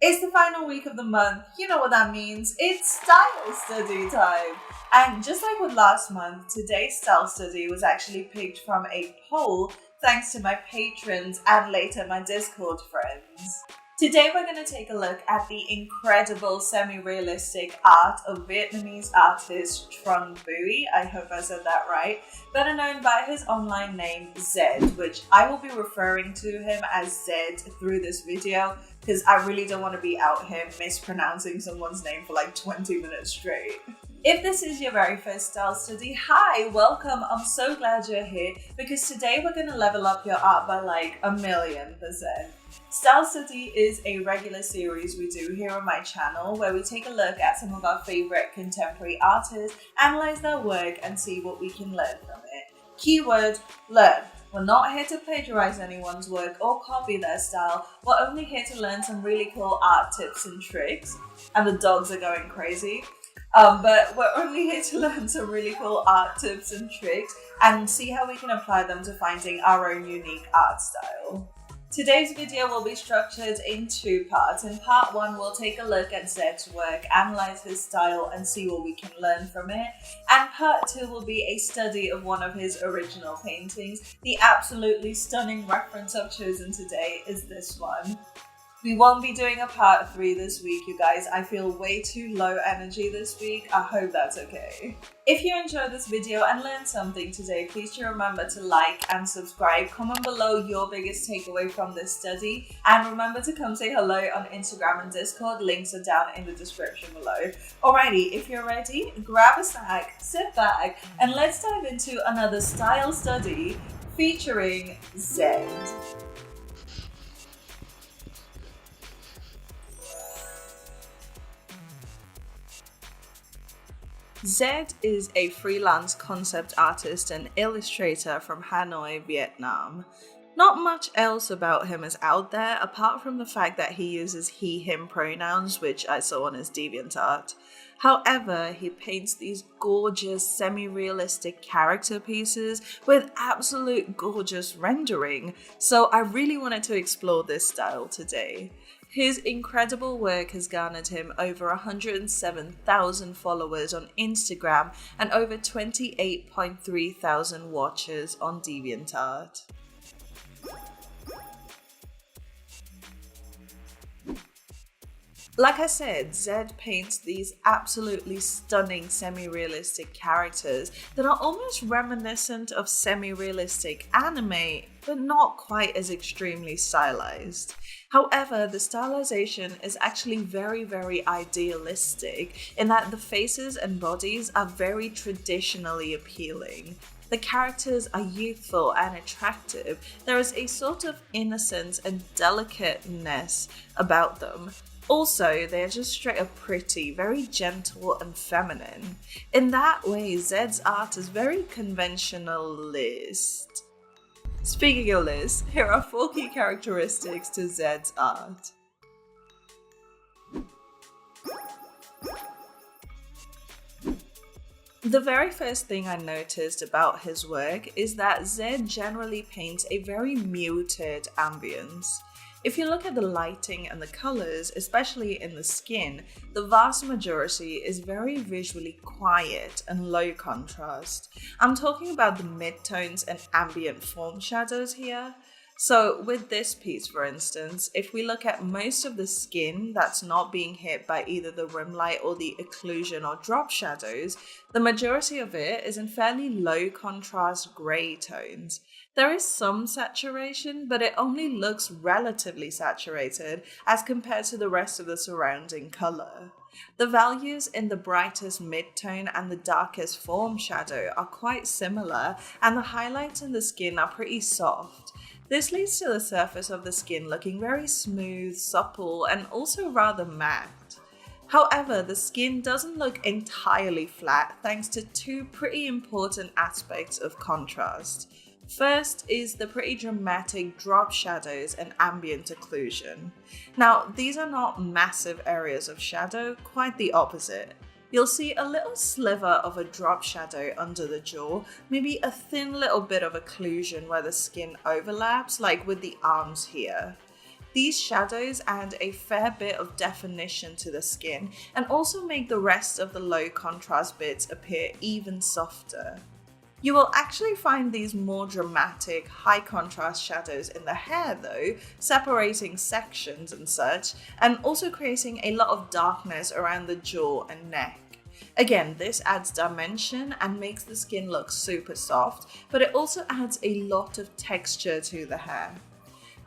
It's the final week of the month. You know what that means. It's style study time. And just like with last month, today's style study was actually picked from a poll thanks to my patrons and later my Discord friends. Today we're going to take a look at the incredible semi-realistic art of Vietnamese artist Trung Bui, I hope I said that right, better known by his online name Zed, which I will be referring to him as Zed through this video because I really don't want to be out here mispronouncing someone's name for like 20 minutes straight. If this is your very first style study, hi, welcome, I'm so glad you're here because today we're going to level up your art by like 1,000,000%. Style Study is a regular series we do here on my channel where we take a look at some of our favorite contemporary artists, analyze their work and see what we can learn from it. Keyword, learn. We're not here to plagiarize anyone's work or copy their style, we're only here to learn some really cool art tips and tricks. And the dogs are going crazy. But we're only here to learn some really cool art tips and tricks and see how we can apply them to finding our own unique art style. Today's video will be structured in two parts. In part one, we'll take a look at Zed's work, analyze his style and see what we can learn from it. And part two will be a study of one of his original paintings. The absolutely stunning reference I've chosen today is this one. We won't be doing a part 3 this week, you guys. I feel way too low energy this week. I hope that's okay. If you enjoyed this video and learned something today, please do remember to like and subscribe. Comment below your biggest takeaway from this study. And remember to come say hello on Instagram and Discord. Links are down in the description below. Alrighty, if you're ready, grab a snack, sit back, and let's dive into another style study featuring Zed. Zed is a freelance concept artist and illustrator from Hanoi, Vietnam. Not much else about him is out there apart from the fact that he uses he/him pronouns, which I saw on his DeviantArt. However, he paints these gorgeous semi-realistic character pieces with absolute gorgeous rendering, so I really wanted to explore this style today. His incredible work has garnered him over 107,000 followers on Instagram and over 28.3 thousand watchers on DeviantArt. Like I said, Zed paints these absolutely stunning semi-realistic characters that are almost reminiscent of semi-realistic anime, but not quite as extremely stylized. However, the stylization is actually very idealistic in that the faces and bodies are very traditionally appealing. The characters are youthful and attractive. There is a sort of innocence and delicateness about them. Also, they're just straight up pretty, very gentle and feminine. In that way, Zed's art is very conventionalist. Speaking of list, here are 4 key characteristics to Zed's art. The very first thing I noticed about his work is that Zed generally paints a very muted ambience. If you look at the lighting and the colors, especially in the skin, the vast majority is very visually quiet and low contrast. I'm talking about the midtones and ambient form shadows here. So with this piece, for instance, if we look at most of the skin that's not being hit by either the rim light or the occlusion or drop shadows, the majority of it is in fairly low contrast grey tones. There is some saturation, but it only looks relatively saturated as compared to the rest of the surrounding colour. The values in the brightest mid-tone and the darkest form shadow are quite similar, and the highlights in the skin are pretty soft. This leads to the surface of the skin looking very smooth, supple, and also rather matte. However, the skin doesn't look entirely flat thanks to 2 pretty important aspects of contrast. First is the pretty dramatic drop shadows and ambient occlusion. Now, these are not massive areas of shadow, quite the opposite. You'll see a little sliver of a drop shadow under the jaw, maybe a thin little bit of occlusion where the skin overlaps, like with the arms here. These shadows add a fair bit of definition to the skin and also make the rest of the low contrast bits appear even softer. You will actually find these more dramatic, high contrast shadows in the hair though, separating sections and such, and also creating a lot of darkness around the jaw and neck. Again, this adds dimension and makes the skin look super soft, but it also adds a lot of texture to the hair.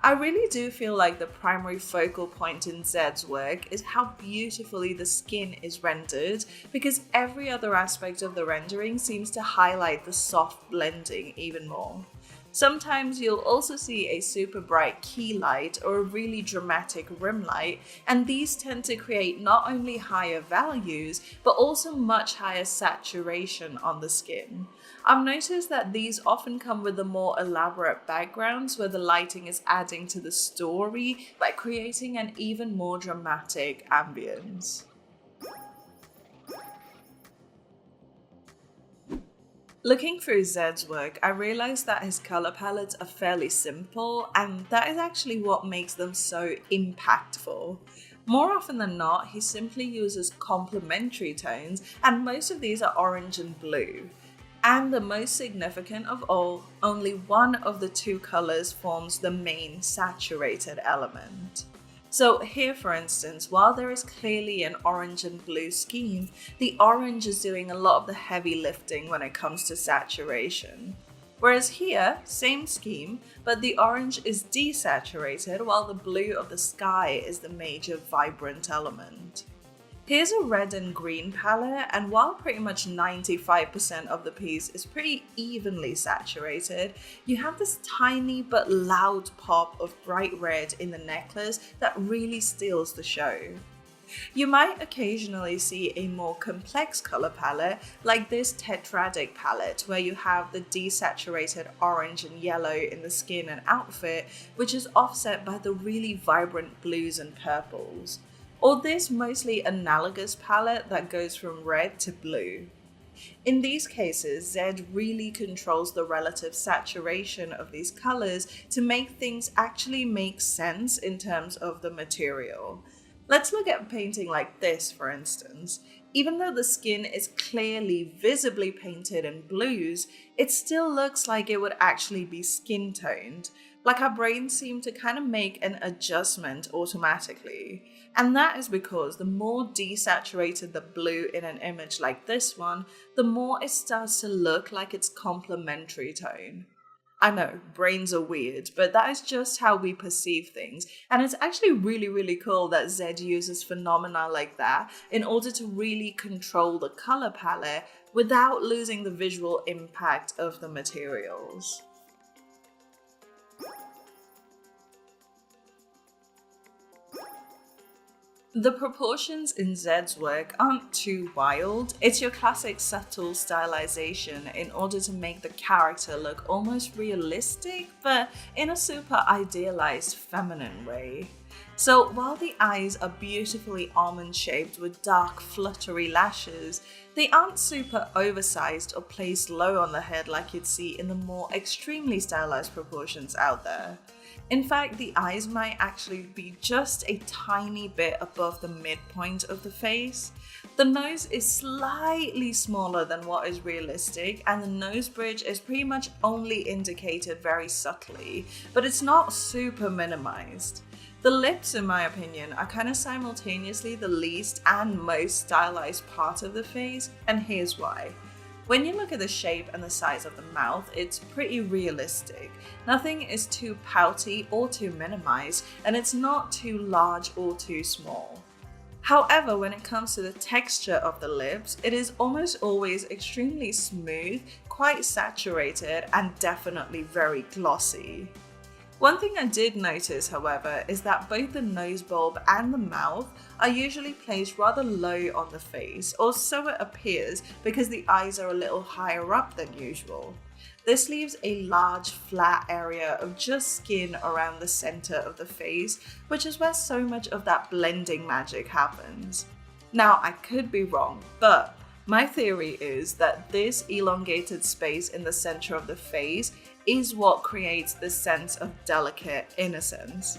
I really do feel like the primary focal point in Zed's work is how beautifully the skin is rendered, because every other aspect of the rendering seems to highlight the soft blending even more. Sometimes you'll also see a super bright key light or a really dramatic rim light, and these tend to create not only higher values, but also much higher saturation on the skin. I've noticed that these often come with the more elaborate backgrounds where the lighting is adding to the story by creating an even more dramatic ambience. Looking through Zed's work, I realized that his color palettes are fairly simple, and that is actually what makes them so impactful. More often than not, he simply uses complementary tones, and most of these are orange and blue. And the most significant of all, only one of the two colors forms the main saturated element. So here, for instance, while there is clearly an orange and blue scheme, the orange is doing a lot of the heavy lifting when it comes to saturation. Whereas here, same scheme, but the orange is desaturated while the blue of the sky is the major vibrant element. Here's a red and green palette, and while pretty much 95% of the piece is pretty evenly saturated, you have this tiny but loud pop of bright red in the necklace that really steals the show. You might occasionally see a more complex color palette, like this tetradic palette, where you have the desaturated orange and yellow in the skin and outfit, which is offset by the really vibrant blues and purples. Or this mostly analogous palette that goes from red to blue. In these cases, Zed really controls the relative saturation of these colors to make things actually make sense in terms of the material. Let's look at painting like this, for instance. Even though the skin is clearly visibly painted in blues, it still looks like it would actually be skin toned. Like our brains seem to kind of make an adjustment automatically. And that is because the more desaturated the blue in an image like this one, the more it starts to look like its complementary tone. I know, brains are weird, but that is just how we perceive things. And it's actually really cool that Zed uses phenomena like that in order to really control the color palette without losing the visual impact of the materials. The proportions in Zed's work aren't too wild. It's your classic subtle stylization in order to make the character look almost realistic, but in a super idealized feminine way. So while the eyes are beautifully almond-shaped with dark fluttery lashes, they aren't super oversized or placed low on the head like you'd see in the more extremely stylized proportions out there. In fact, the eyes might actually be just a tiny bit above the midpoint of the face. The nose is slightly smaller than what is realistic, and the nose bridge is pretty much only indicated very subtly, but it's not super minimized. The lips, in my opinion, are kind of simultaneously the least and most stylized part of the face, and here's why. When you look at the shape and the size of the mouth, it's pretty realistic. Nothing is too pouty or too minimized, and it's not too large or too small. However, when it comes to the texture of the lips, it is almost always extremely smooth, quite saturated, and definitely very glossy. One thing I did notice, however, is that both the nose bulb and the mouth are usually placed rather low on the face, or so it appears, because the eyes are a little higher up than usual. This leaves a large flat area of just skin around the center of the face, which is where so much of that blending magic happens. Now, I could be wrong, but my theory is that this elongated space in the center of the face is what creates this sense of delicate innocence.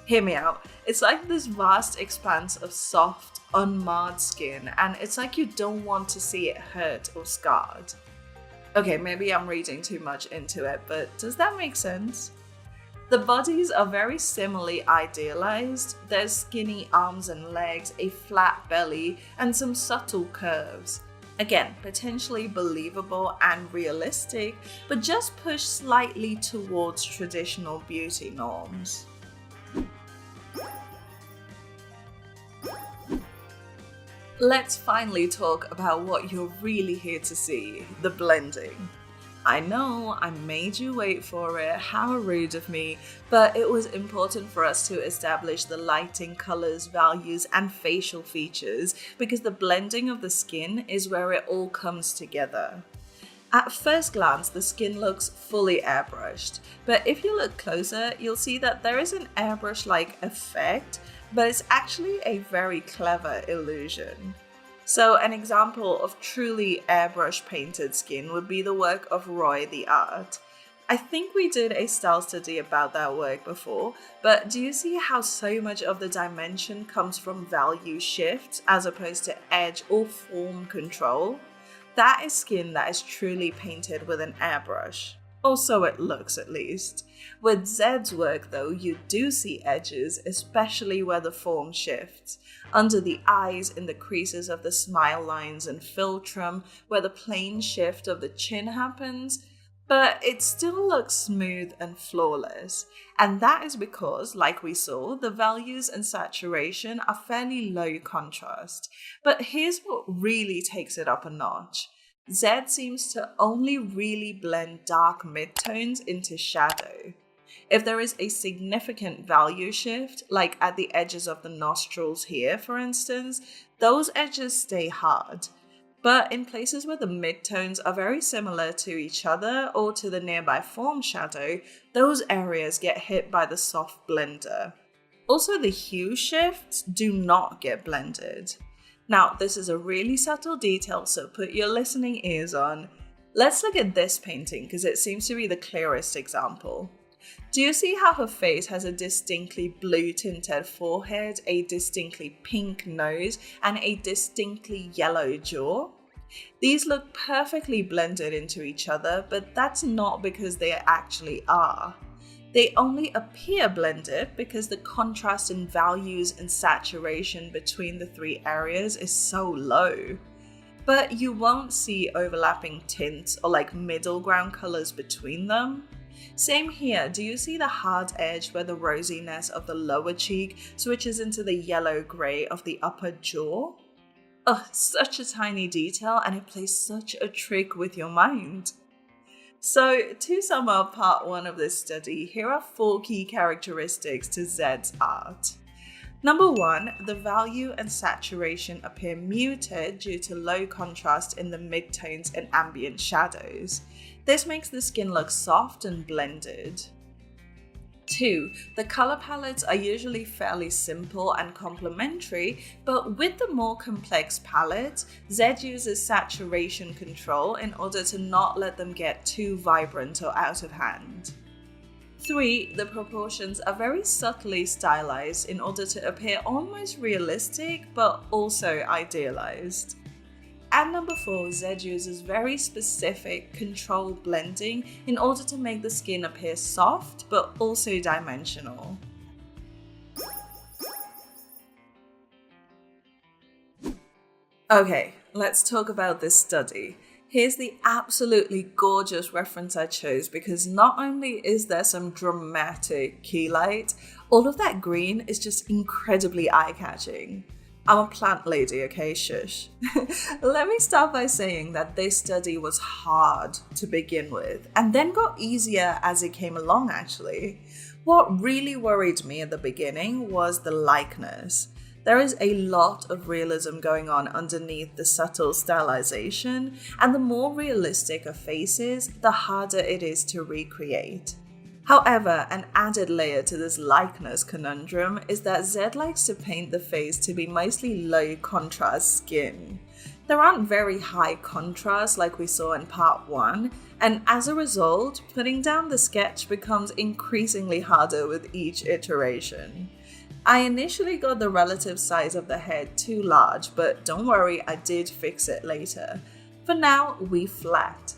Hear me out. It's like this vast expanse of soft, unmarred skin, and it's like you don't want to see it hurt or scarred. Okay, maybe I'm reading too much into it, but does that make sense? The bodies are very similarly idealized. There's skinny arms and legs, a flat belly, and some subtle curves. Again, potentially believable and realistic, but just pushed slightly towards traditional beauty norms. Let's finally talk about what you're really here to see, the blending. I know I made you wait for it, how rude of me, but it was important for us to establish the lighting, colors, values, and facial features because the blending of the skin is where it all comes together. At first glance, the skin looks fully airbrushed, but if you look closer, you'll see that there is an airbrush-like effect, but it's actually a very clever illusion. So an example of truly airbrush painted skin would be the work of RoyTheArt. I think we did a style study about that work before, but do you see how so much of the dimension comes from value shifts as opposed to edge or form control? That is skin that is truly painted with an airbrush. Or so it looks, at least. With Zed's work though, you do see edges, especially where the form shifts. Under the eyes, in the creases of the smile lines and philtrum, where the plane shift of the chin happens, but it still looks smooth and flawless. And that is because, like we saw, the values and saturation are fairly low contrast. But here's what really takes it up a notch. Zed seems to only really blend dark midtones into shadow. If there is a significant value shift, like at the edges of the nostrils here for instance, those edges stay hard. But in places where the midtones are very similar to each other or to the nearby form shadow, those areas get hit by the soft blender. Also, the hue shifts do not get blended. Now, this is a really subtle detail, so put your listening ears on. Let's look at this painting because it seems to be the clearest example. Do you see how her face has a distinctly blue tinted forehead, a distinctly pink nose, and a distinctly yellow jaw? These look perfectly blended into each other, but that's not because they actually are. They only appear blended because the contrast in values and saturation between the three areas is so low. But you won't see overlapping tints or like middle ground colors between them. Same here, do you see the hard edge where the rosiness of the lower cheek switches into the yellow-grey of the upper jaw? Oh, such a tiny detail, and it plays such a trick with your mind. So, to sum up part 1 of this study, here are 4 key characteristics to Zed's art. Number 1, the value and saturation appear muted due to low contrast in the midtones and ambient shadows. This makes the skin look soft and blended. 2, the color palettes are usually fairly simple and complementary, but with the more complex palette, Zed uses saturation control in order to not let them get too vibrant or out of hand. 3, the proportions are very subtly stylized in order to appear almost realistic, but also idealized. And number 4, Zed uses very specific controlled blending in order to make the skin appear soft but also dimensional. Okay, let's talk about this study. Here's the absolutely gorgeous reference I chose because not only is there some dramatic key light, all of that green is just incredibly eye-catching. I'm a plant lady, okay, shush. Let me start by saying that this study was hard to begin with, and then got easier as it came along actually. What really worried me at the beginning was the likeness. There is a lot of realism going on underneath the subtle stylization, and the more realistic a face is, the harder it is to recreate. However, an added layer to this likeness conundrum is that Zed likes to paint the face to be mostly low contrast skin. There aren't very high contrast like we saw in part 1, and as a result, putting down the sketch becomes increasingly harder with each iteration. I initially got the relative size of the head too large, but don't worry, I did fix it later. For now, we flat.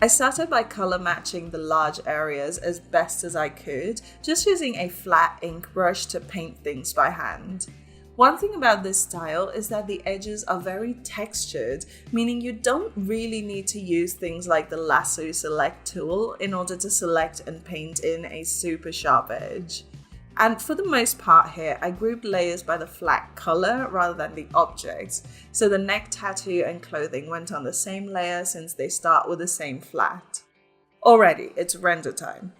I started by color matching the large areas as best as I could, just using a flat ink brush to paint things by hand. One thing about this style is that the edges are very textured, meaning you don't really need to use things like the lasso select tool in order to select and paint in a super sharp edge. And for the most part here, I grouped layers by the flat color rather than the objects, so the neck tattoo and clothing went on the same layer since they start with the same flat. Alrighty, it's render time.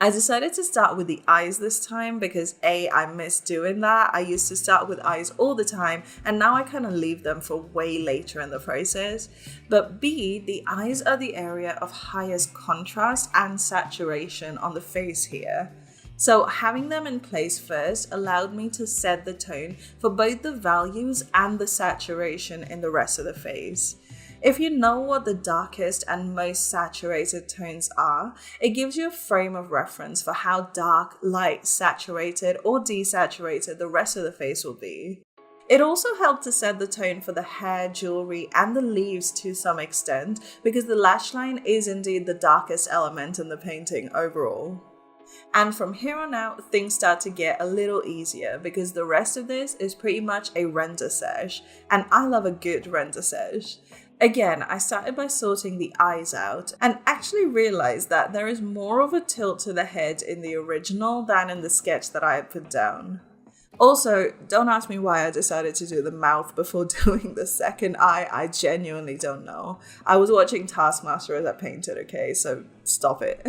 I decided to start with the eyes this time because A, I miss doing that. I used to start with eyes all the time and now I kind of leave them for way later in the process. But B, the eyes are the area of highest contrast and saturation on the face here. So having them in place first allowed me to set the tone for both the values and the saturation in the rest of the face. If you know what the darkest and most saturated tones are, it gives you a frame of reference for how dark, light, saturated, or desaturated the rest of the face will be. It also helped to set the tone for the hair, jewelry, and the leaves to some extent, because the lash line is indeed the darkest element in the painting overall. And from here on out, things start to get a little easier because the rest of this is pretty much a render sesh, and I love a good render sesh. Again, I started by sorting the eyes out and actually realized that there is more of a tilt to the head in the original than in the sketch that I had put down. Also, don't ask me why I decided to do the mouth before doing the second eye. I genuinely don't know. I was watching Taskmaster as I painted, okay, so stop it.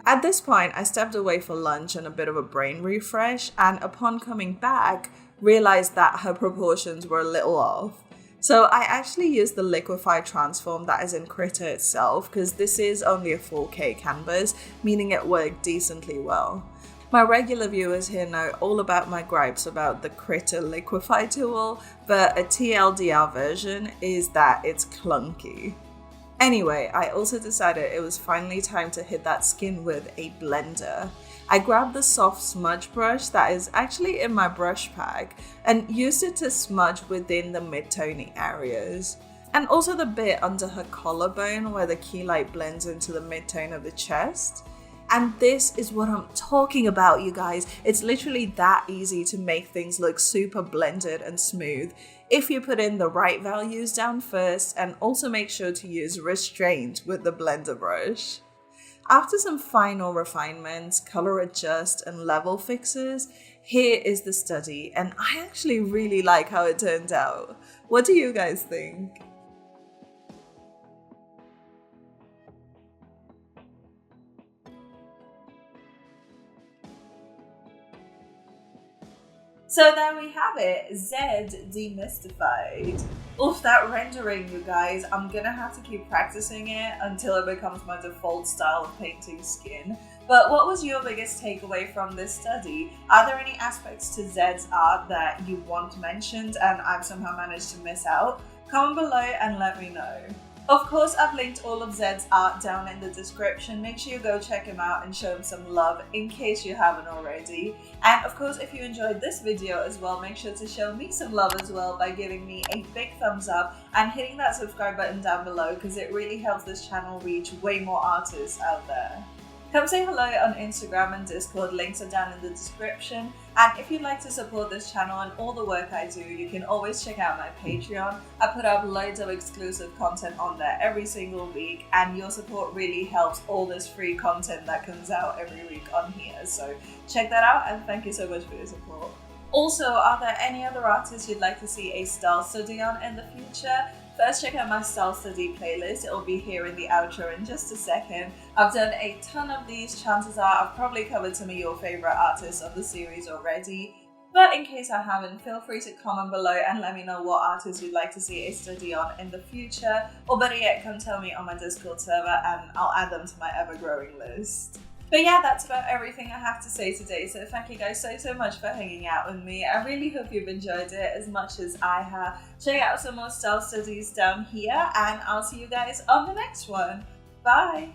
At this point, I stepped away for lunch and a bit of a brain refresh, and upon coming back, realized that her proportions were a little off. So I actually used the liquify transform that is in Critter itself, because this is only a 4K canvas, meaning it worked decently well. My regular viewers here know all about my gripes about the Critter liquify tool, but a TLDR version is that it's clunky. Anyway, I also decided it was finally time to hit that skin with a blender. I grabbed the soft smudge brush that is actually in my brush pack and used it to smudge within the mid-tony areas. And also the bit under her collarbone where the key light blends into the mid-tone of the chest. And this is what I'm talking about, you guys. It's literally that easy to make things look super blended and smooth if you put in the right values down first and also make sure to use restraint with the blender brush. After some final refinements, color adjust, and level fixes, here is the study, and I actually really like how it turned out. What do you guys think? So there we have it, Zed demystified. Oof, that rendering, you guys, I'm gonna have to keep practicing it until it becomes my default style of painting skin. But what was your biggest takeaway from this study? Are there any aspects to Zed's art that you want mentioned and I've somehow managed to miss out? Comment below and let me know. Of course, I've linked all of Zed's art down in the description. Make sure you go check him out and show him some love in case you haven't already. And of course, if you enjoyed this video as well, make sure to show me some love as well by giving me a big thumbs up and hitting that subscribe button down below because it really helps this channel reach way more artists out there. Come say hello on Instagram and Discord, links are down in the description. And if you'd like to support this channel and all the work I do, you can always check out my Patreon. I put up loads of exclusive content on there every single week, and your support really helps all this free content that comes out every week on here. So check that out and thank you so much for your support. Also, are there any other artists you'd like to see a style study on in the future? First, check out my style study playlist. It'll be here in the outro in just a second. I've done a ton of these. Chances are I've probably covered some of your favorite artists of the series already. But in case I haven't, feel free to comment below and let me know what artists you'd like to see a study on in the future. Or better yet, come tell me on my Discord server and I'll add them to my ever-growing list. But yeah, that's about everything I have to say today. So thank you guys so much for hanging out with me. I really hope you've enjoyed it as much as I have. Check out some more style studies down here, and I'll see you guys on the next one. Bye!